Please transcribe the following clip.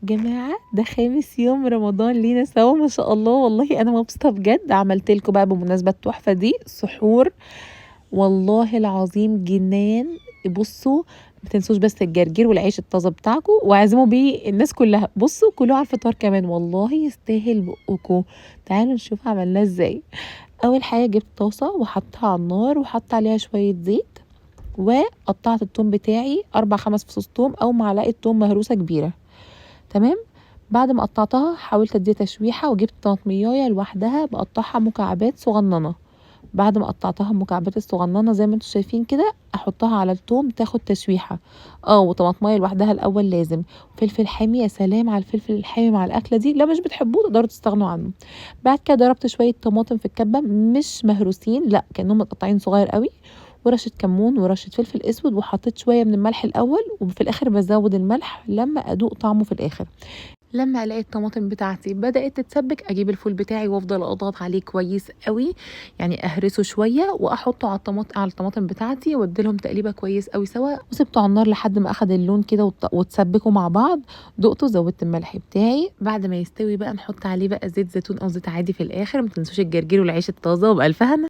جماعة ده 5 يوم رمضان لينا سوا ما شاء الله، والله أنا مبسوطة بجد. عملت لكم بقى بمناسبة التحفة دي سحور والله العظيم جنان. بصوا ما تنسوش بس الجرجير والعيش الطازة بتاعكم، واعزموا بيه الناس كلها. بصوا كلوا على الفطار كمان والله يستاهل بقكم. تعالوا نشوف عملناه ازاي. أول حاجة جبت طاسة وحطها على النار وحط عليها شوية زيت، وقطعت التوم بتاعي 4 5 فصوص توم او معلقه توم مهروسه كبيره. تمام. بعد ما قطعتها حاولت اديها تشويحه، وجبت طماطميايه لوحدها بقطعها مكعبات صغننه. بعد ما قطعتها المكعبات الصغننه زي ما انتم شايفين كده احطها على التوم تاخد تشويحه. وطماطمايه لوحدها الاول لازم. فلفل حامي، يا سلام على الفلفل الحامي مع الاكله دي، لا مش بتحبوه تقدروا تستغنوا عنه. بعد كده ضربت شويه طماطم في الكبه مش مهروسين، لا كانهم متقطعين صغير قوي، ورشه كمون ورشه فلفل اسود، وحطيت شويه من الملح الاول، وفي الاخر بزود الملح لما ادوق طعمه في الاخر. لما الاقي الطماطم بتاعتي بدات تتسبك اجيب الفول بتاعي وافضل اضغط عليه كويس قوي، يعني اهرسه شويه واحطه على الطماطم بتاعتي واديلهم تقليبه كويس قوي سوا، وسبته على النار لحد ما اخد اللون كده وتسبكوا مع بعض. دقته، زودت الملح بتاعي. بعد ما يستوي بقى نحط عليه بقى زيت زيتون او زيت عادي في الاخر. ما تنسوش الجرجير والعيش الطازه، وبألف هنا.